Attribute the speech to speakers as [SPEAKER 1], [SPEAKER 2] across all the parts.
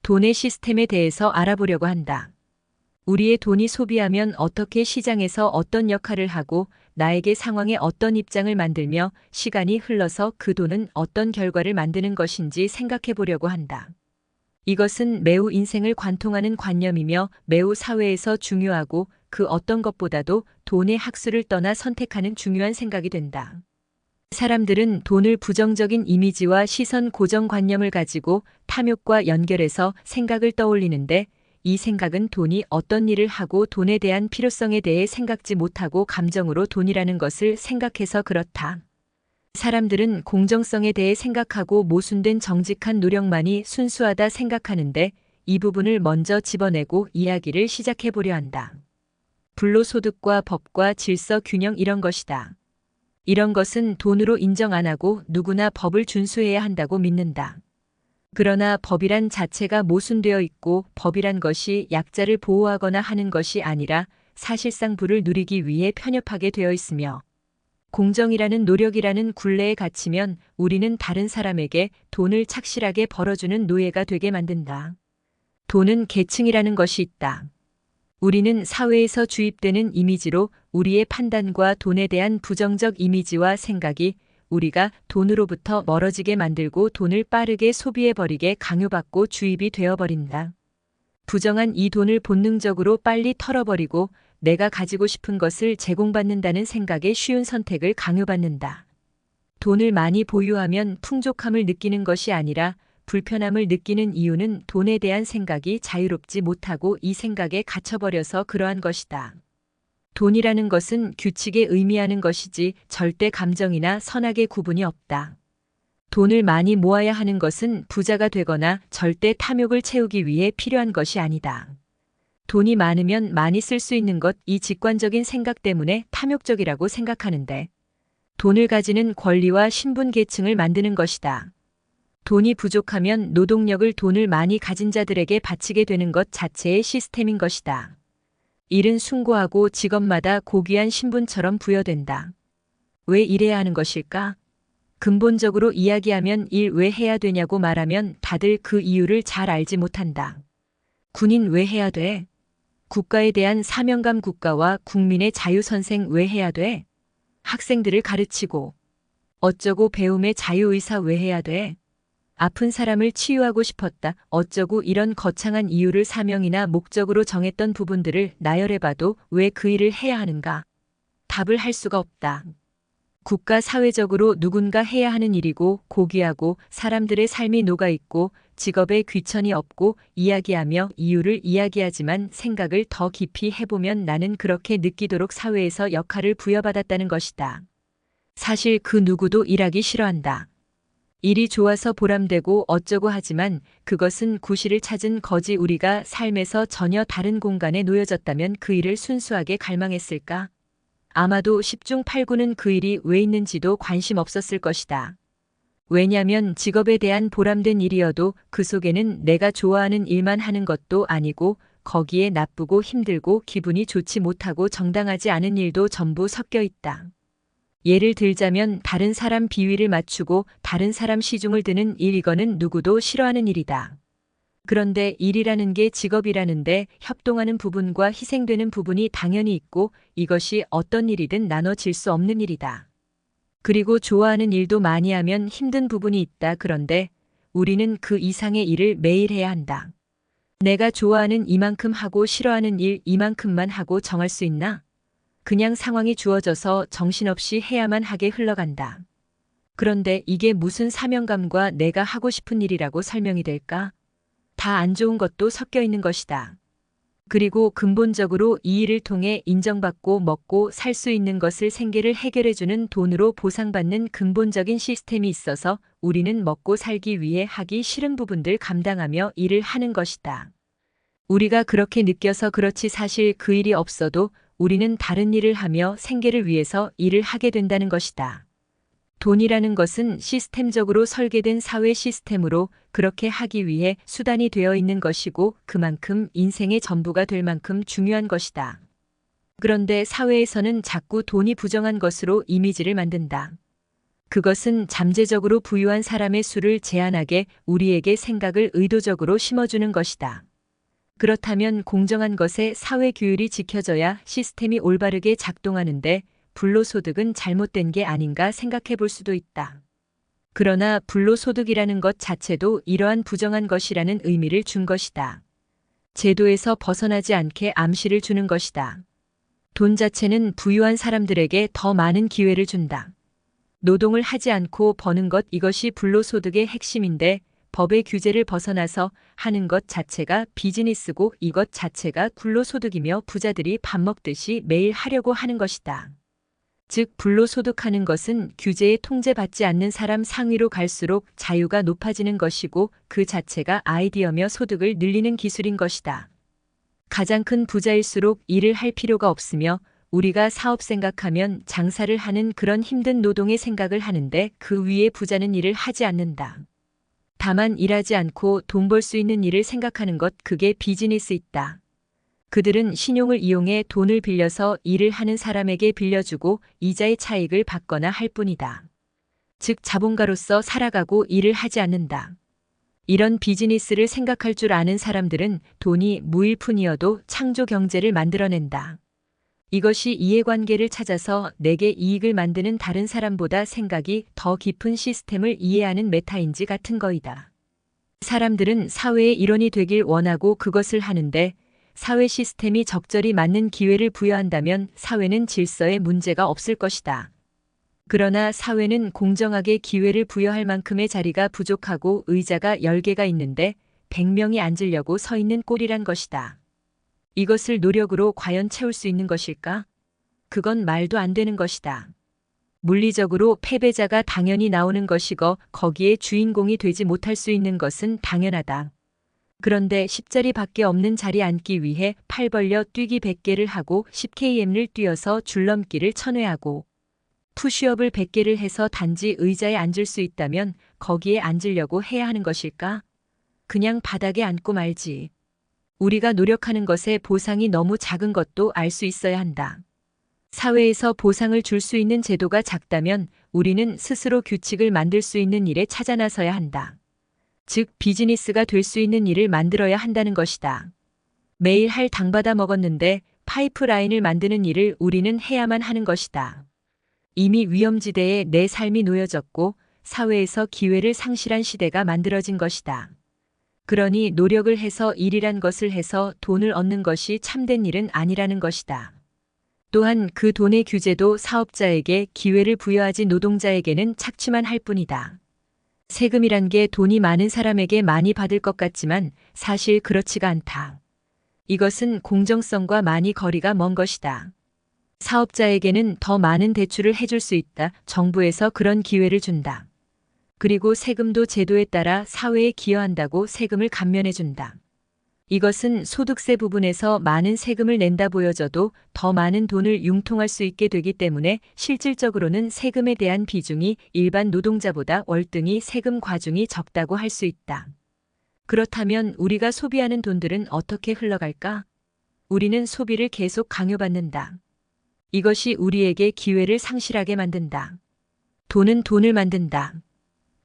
[SPEAKER 1] 돈의 시스템에 대해서 알아보려고 한다. 우리의 돈이 소비하면 어떻게 시장에서 어떤 역할을 하고 나에게 상황에 어떤 입장을 만들며 시간이 흘러서 그 돈은 어떤 결과를 만드는 것인지 생각해 보려고 한다. 이것은 매우 인생을 관통하는 관념이며 매우 사회에서 중요하고 그 어떤 것보다도 돈의 학수를 떠나 선택하는 중요한 생각이 된다. 사람들은 돈을 부정적인 이미지와 시선 고정관념을 가지고 탐욕과 연결해서 생각을 떠올리는데 이 생각은 돈이 어떤 일을 하고 돈에 대한 필요성에 대해 생각지 못하고 감정으로 돈이라는 것을 생각해서 그렇다. 사람들은 공정성에 대해 생각하고 모순된 정직한 노력만이 순수하다 생각하는데 이 부분을 먼저 집어내고 이야기를 시작해 보려 한다. 불로소득과 법과 질서 균형 이런 것이다. 이런 것은 돈으로 인정 안 하고 누구나 법을 준수해야 한다고 믿는다. 그러나 법이란 자체가 모순되어 있고 법이란 것이 약자를 보호하거나 하는 것이 아니라 사실상 부를 누리기 위해 편협하게 되어 있으며 공정이라는 노력이라는 굴레에 갇히면 우리는 다른 사람에게 돈을 착실하게 벌어주는 노예가 되게 만든다. 돈은 계층이라는 것이 있다. 우리는 사회에서 주입되는 이미지로 우리의 판단과 돈에 대한 부정적 이미지와 생각이 우리가 돈으로부터 멀어지게 만들고 돈을 빠르게 소비해버리게 강요받고 주입이 되어버린다. 부정한 이 돈을 본능적으로 빨리 털어버리고 내가 가지고 싶은 것을 제공받는다는 생각에 쉬운 선택을 강요받는다. 돈을 많이 보유하면 풍족함을 느끼는 것이 아니라 불편함을 느끼는 이유는 돈에 대한 생각이 자유롭지 못하고 이 생각에 갇혀버려서 그러한 것이다. 돈이라는 것은 규칙에 의미하는 것이지 절대 감정이나 선악의 구분이 없다. 돈을 많이 모아야 하는 것은 부자가 되거나 절대 탐욕을 채우기 위해 필요한 것이 아니다. 돈이 많으면 많이 쓸 수 있는 것, 이 직관적인 생각 때문에 탐욕적이라고 생각하는데 돈을 가지는 권리와 신분 계층을 만드는 것이다. 돈이 부족하면 노동력을 돈을 많이 가진 자들에게 바치게 되는 것 자체의 시스템인 것이다. 일은 숭고하고 직업마다 고귀한 신분처럼 부여된다. 왜 일해야 하는 것일까? 근본적으로 이야기하면 일 왜 해야 되냐고 말하면 다들 그 이유를 잘 알지 못한다. 군인 왜 해야 돼? 국가에 대한 사명감 국가와 국민의 자유선생 왜 해야 돼? 학생들을 가르치고 어쩌고 배움의 자유의사 왜 해야 돼? 아픈 사람을 치유하고 싶었다. 어쩌고 이런 거창한 이유를 사명이나 목적으로 정했던 부분들을 나열해봐도 왜 그 일을 해야 하는가? 답을 할 수가 없다. 국가 사회적으로 누군가 해야 하는 일이고 고귀하고 사람들의 삶이 녹아있고 직업에 귀천이 없고 이야기하며 이유를 이야기하지만 생각을 더 깊이 해보면 나는 그렇게 느끼도록 사회에서 역할을 부여받았다는 것이다. 사실 그 누구도 일하기 싫어한다. 일이 좋아서 보람되고 어쩌고 하지만 그것은 구실을 찾은 거지. 우리가 삶에서 전혀 다른 공간에 놓여졌다면 그 일을 순수하게 갈망했을까? 아마도 10중 8구는 그 일이 왜 있는지도 관심 없었을 것이다. 왜냐면 직업에 대한 보람된 일이어도 그 속에는 내가 좋아하는 일만 하는 것도 아니고 거기에 나쁘고 힘들고 기분이 좋지 못하고 정당하지 않은 일도 전부 섞여 있다. 예를 들자면 다른 사람 비위를 맞추고 다른 사람 시중을 드는 일, 이거는 누구도 싫어하는 일이다. 그런데 일이라는 게 직업이라는데 협동하는 부분과 희생되는 부분이 당연히 있고 이것이 어떤 일이든 나눠질 수 없는 일이다. 그리고 좋아하는 일도 많이 하면 힘든 부분이 있다. 그런데 우리는 그 이상의 일을 매일 해야 한다. 내가 좋아하는 이만큼 하고 싫어하는 일 이만큼만 하고 정할 수 있나? 그냥 상황이 주어져서 정신없이 해야만 하게 흘러간다. 그런데 이게 무슨 사명감과 내가 하고 싶은 일이라고 설명이 될까? 다 안 좋은 것도 섞여 있는 것이다. 그리고 근본적으로 이 일을 통해 인정받고 먹고 살 수 있는 것을 생계를 해결해주는 돈으로 보상받는 근본적인 시스템이 있어서 우리는 먹고 살기 위해 하기 싫은 부분들 감당하며 일을 하는 것이다. 우리가 그렇게 느껴서 그렇지 사실 그 일이 없어도 우리는 다른 일을 하며 생계를 위해서 일을 하게 된다는 것이다. 돈이라는 것은 시스템적으로 설계된 사회 시스템으로 그렇게 하기 위해 수단이 되어 있는 것이고 그만큼 인생의 전부가 될 만큼 중요한 것이다. 그런데 사회에서는 자꾸 돈이 부정한 것으로 이미지를 만든다. 그것은 잠재적으로 부유한 사람의 수를 제한하게 우리에게 생각을 의도적으로 심어주는 것이다. 그렇다면 공정한 것에 사회 규율이 지켜져야 시스템이 올바르게 작동하는데 불로소득은 잘못된 게 아닌가 생각해 볼 수도 있다. 그러나 불로소득이라는 것 자체도 이러한 부정한 것이라는 의미를 준 것이다. 제도에서 벗어나지 않게 암시를 주는 것이다. 돈 자체는 부유한 사람들에게 더 많은 기회를 준다. 노동을 하지 않고 버는 것, 이것이 불로소득의 핵심인데 법의 규제를 벗어나서 하는 것 자체가 비즈니스고 이것 자체가 불로소득이며 부자들이 밥 먹듯이 매일 하려고 하는 것이다. 즉 불로소득하는 것은 규제에 통제받지 않는 사람 상위로 갈수록 자유가 높아지는 것이고 그 자체가 아이디어며 소득을 늘리는 기술인 것이다. 가장 큰 부자일수록 일을 할 필요가 없으며 우리가 사업 생각하면 장사를 하는 그런 힘든 노동의 생각을 하는데 그 위에 부자는 일을 하지 않는다. 다만 일하지 않고 돈 벌 수 있는 일을 생각하는 것, 그게 비즈니스 있다. 그들은 신용을 이용해 돈을 빌려서 일을 하는 사람에게 빌려주고 이자의 차익을 받거나 할 뿐이다. 즉 자본가로서 살아가고 일을 하지 않는다. 이런 비즈니스를 생각할 줄 아는 사람들은 돈이 무일 뿐이어도 창조 경제를 만들어낸다. 이것이 이해관계를 찾아서 내게 이익을 만드는 다른 사람보다 생각이 더 깊은 시스템을 이해하는 메타인지 같은 거이다. 사람들은 사회의 일원이 되길 원하고 그것을 하는데 사회 시스템이 적절히 맞는 기회를 부여한다면 사회는 질서에 문제가 없을 것이다. 그러나 사회는 공정하게 기회를 부여할 만큼의 자리가 부족하고 의자가 10개가 있는데 100명이 앉으려고 서 있는 꼴이란 것이다. 이것을 노력으로 과연 채울 수 있는 것일까? 그건 말도 안 되는 것이다. 물리적으로 패배자가 당연히 나오는 것이고 거기에 주인공이 되지 못할 수 있는 것은 당연하다. 그런데 10자리밖에 없는 자리에 앉기 위해 팔 벌려 뛰기 100개를 하고 10km를 뛰어서 줄넘기를 1000회하고 푸시업을 100개를 해서 단지 의자에 앉을 수 있다면 거기에 앉으려고 해야 하는 것일까? 그냥 바닥에 앉고 말지. 우리가 노력하는 것에 보상이 너무 작은 것도 알 수 있어야 한다. 사회에서 보상을 줄 수 있는 제도가 작다면 우리는 스스로 규칙을 만들 수 있는 일에 찾아 나서야 한다. 즉 비즈니스가 될 수 있는 일을 만들어야 한다는 것이다. 매일 할 당 받아 먹었는데 파이프라인을 만드는 일을 우리는 해야만 하는 것이다. 이미 위험지대에 내 삶이 놓여졌고 사회에서 기회를 상실한 시대가 만들어진 것이다. 그러니 노력을 해서 일이란 것을 해서 돈을 얻는 것이 참된 일은 아니라는 것이다. 또한 그 돈의 규제도 사업자에게 기회를 부여하지 노동자에게는 착취만 할 뿐이다. 세금이란 게 돈이 많은 사람에게 많이 받을 것 같지만 사실 그렇지가 않다. 이것은 공정성과 많이 거리가 먼 것이다. 사업자에게는 더 많은 대출을 해줄 수 있다. 정부에서 그런 기회를 준다. 그리고 세금도 제도에 따라 사회에 기여한다고 세금을 감면해 준다. 이것은 소득세 부분에서 많은 세금을 낸다 보여져도 더 많은 돈을 융통할 수 있게 되기 때문에 실질적으로는 세금에 대한 비중이 일반 노동자보다 월등히 세금 과중이 적다고 할 수 있다. 그렇다면 우리가 소비하는 돈들은 어떻게 흘러갈까? 우리는 소비를 계속 강요받는다. 이것이 우리에게 기회를 상실하게 만든다. 돈은 돈을 만든다.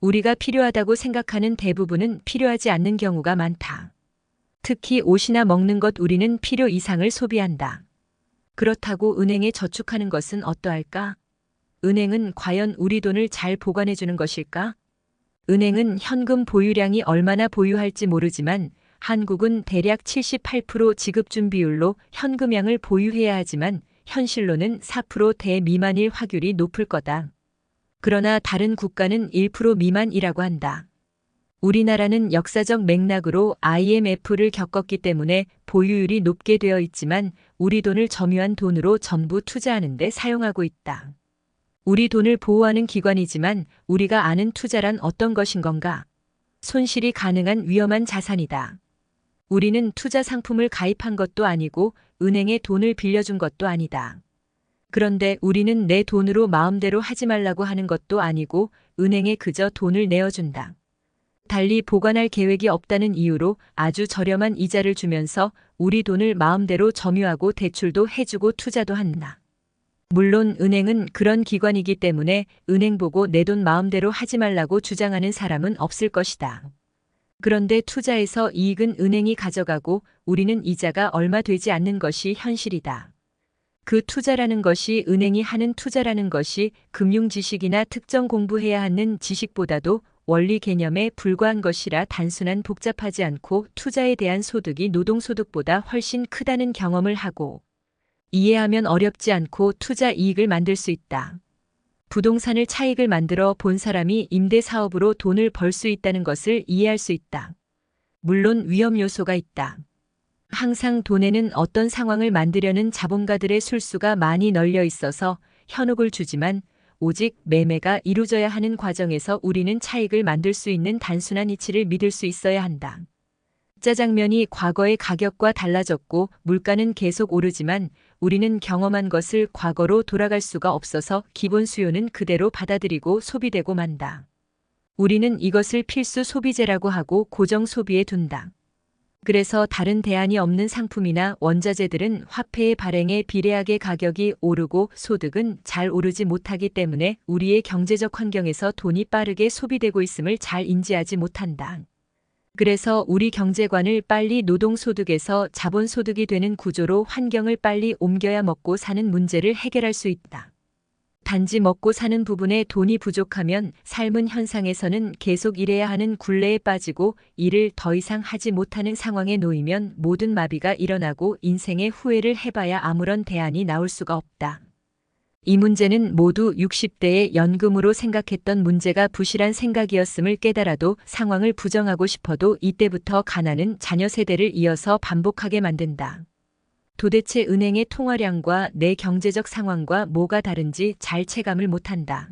[SPEAKER 1] 우리가 필요하다고 생각하는 대부분은 필요하지 않는 경우가 많다. 특히 옷이나 먹는 것, 우리는 필요 이상을 소비한다. 그렇다고 은행에 저축하는 것은 어떠할까? 은행은 과연 우리 돈을 잘 보관해 주는 것일까? 은행은 현금 보유량이 얼마나 보유할지 모르지만 한국은 대략 78% 지급준 비율로 현금량을 보유해야 하지만 현실로는 4%대 미만일 확률이 높을 거다. 그러나 다른 국가는 1% 미만이라고 한다. 우리나라는 역사적 맥락으로 IMF를 겪었기 때문에 보유율이 높게 되어 있지만 우리 돈을 점유한 돈으로 전부 투자하는 데 사용하고 있다. 우리 돈을 보호하는 기관이지만 우리가 아는 투자란 어떤 것인 건가? 손실이 가능한 위험한 자산이다. 우리는 투자 상품을 가입한 것도 아니고 은행에 돈을 빌려준 것도 아니다. 그런데 우리는 내 돈으로 마음대로 하지 말라고 하는 것도 아니고 은행에 그저 돈을 내어준다. 달리 보관할 계획이 없다는 이유로 아주 저렴한 이자를 주면서 우리 돈을 마음대로 점유하고 대출도 해주고 투자도 한다. 물론 은행은 그런 기관이기 때문에 은행 보고 내 돈 마음대로 하지 말라고 주장하는 사람은 없을 것이다. 그런데 투자에서 이익은 은행이 가져가고 우리는 이자가 얼마 되지 않는 것이 현실이다. 그 투자라는 것이 은행이 하는 투자라는 것이 금융 지식이나 특정 공부해야 하는 지식보다도 원리 개념에 불과한 것이라 단순한 복잡하지 않고 투자에 대한 소득이 노동소득보다 훨씬 크다는 경험을 하고 이해하면 어렵지 않고 투자 이익을 만들 수 있다. 부동산을 차익을 만들어 본 사람이 임대 사업으로 돈을 벌 수 있다는 것을 이해할 수 있다. 물론 위험 요소가 있다. 항상 돈에는 어떤 상황을 만들려는 자본가들의 술수가 많이 널려 있어서 현혹을 주지만 오직 매매가 이루어져야 하는 과정에서 우리는 차익을 만들 수 있는 단순한 이치를 믿을 수 있어야 한다. 짜장면이 과거의 가격과 달라졌고 물가는 계속 오르지만 우리는 경험한 것을 과거로 돌아갈 수가 없어서 기본 수요는 그대로 받아들이고 소비되고 만다. 우리는 이것을 필수 소비재라고 하고 고정 소비에 둔다. 그래서 다른 대안이 없는 상품이나 원자재들은 화폐의 발행에 비례하게 가격이 오르고 소득은 잘 오르지 못하기 때문에 우리의 경제적 환경에서 돈이 빠르게 소비되고 있음을 잘 인지하지 못한다. 그래서 우리 경제관을 빨리 노동소득에서 자본소득이 되는 구조로 환경을 빨리 옮겨야 먹고 사는 문제를 해결할 수 있다. 단지 먹고 사는 부분에 돈이 부족하면 삶은 현상에서는 계속 일해야 하는 굴레에 빠지고 일을 더 이상 하지 못하는 상황에 놓이면 모든 마비가 일어나고 인생의 후회를 해봐야 아무런 대안이 나올 수가 없다. 이 문제는 모두 60대의 연금으로 생각했던 문제가 부실한 생각이었음을 깨달아도 상황을 부정하고 싶어도 이때부터 가난은 자녀 세대를 이어서 반복하게 만든다. 도대체 은행의 통화량과 내 경제적 상황과 뭐가 다른지 잘 체감을 못한다.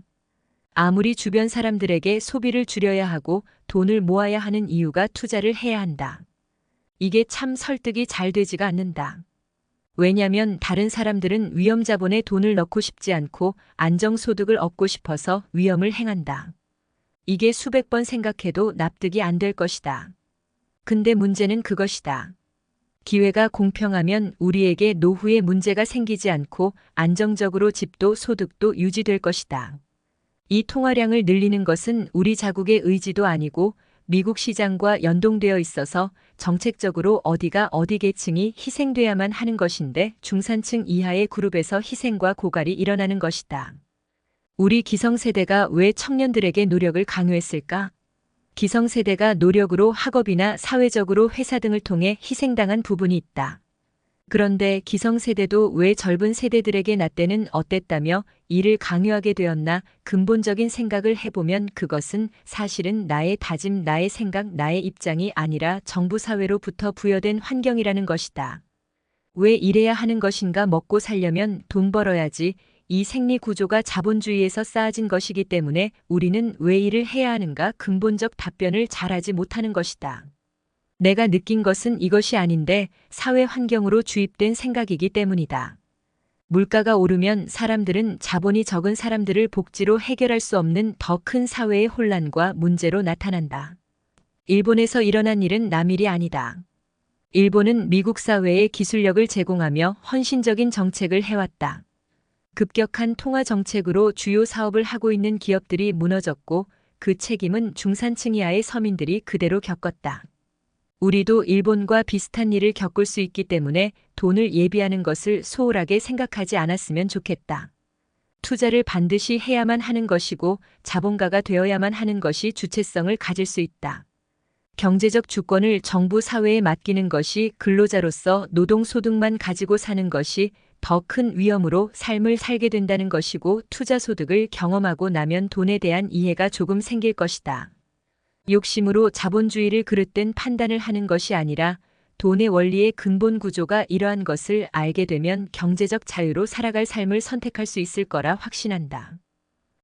[SPEAKER 1] 아무리 주변 사람들에게 소비를 줄여야 하고 돈을 모아야 하는 이유가 투자를 해야 한다. 이게 참 설득이 잘 되지가 않는다. 왜냐면 다른 사람들은 위험 자본에 돈을 넣고 싶지 않고 안정소득을 얻고 싶어서 위험을 행한다. 이게 수백 번 생각해도 납득이 안 될 것이다. 근데 문제는 그것이다. 기회가 공평하면 우리에게 노후에 문제가 생기지 않고 안정적으로 집도 소득도 유지될 것이다. 이 통화량을 늘리는 것은 우리 자국의 의지도 아니고 미국 시장과 연동되어 있어서 정책적으로 어디가 어디 계층이 희생돼야만 하는 것인데 중산층 이하의 그룹에서 희생과 고갈이 일어나는 것이다. 우리 기성세대가 왜 청년들에게 노력을 강요했을까? 기성세대가 노력으로 학업이나 사회적으로 회사 등을 통해 희생당한 부분이 있다. 그런데 기성세대도 왜 젊은 세대들에게 나 때는 어땠다며 이를 강요하게 되었나 근본적인 생각을 해보면 그것은 사실은 나의 다짐, 나의 생각, 나의 입장이 아니라 정부 사회로부터 부여된 환경이라는 것이다. 왜 이래야 하는 것인가? 먹고 살려면 돈 벌어야지. 이 생리 구조가 자본주의에서 쌓아진 것이기 때문에 우리는 왜 일을 해야 하는가 근본적 답변을 잘하지 못하는 것이다. 내가 느낀 것은 이것이 아닌데 사회 환경으로 주입된 생각이기 때문이다. 물가가 오르면 사람들은 자본이 적은 사람들을 복지로 해결할 수 없는 더 큰 사회의 혼란과 문제로 나타난다. 일본에서 일어난 일은 남일이 아니다. 일본은 미국 사회에 기술력을 제공하며 헌신적인 정책을 해왔다. 급격한 통화 정책으로 주요 사업을 하고 있는 기업들이 무너졌고 그 책임은 중산층 이하의 서민들이 그대로 겪었다. 우리도 일본과 비슷한 일을 겪을 수 있기 때문에 돈을 예비하는 것을 소홀하게 생각하지 않았으면 좋겠다. 투자를 반드시 해야만 하는 것이고 자본가가 되어야만 하는 것이 주체성을 가질 수 있다. 경제적 주권을 정부 사회에 맡기는 것이 근로자로서 노동소득만 가지고 사는 것이 더 큰 위험으로 삶을 살게 된다는 것이고 투자 소득을 경험하고 나면 돈에 대한 이해가 조금 생길 것이다. 욕심으로 자본주의를 그릇된 판단을 하는 것이 아니라 돈의 원리의 근본 구조가 이러한 것을 알게 되면 경제적 자유로 살아갈 삶을 선택할 수 있을 거라 확신한다.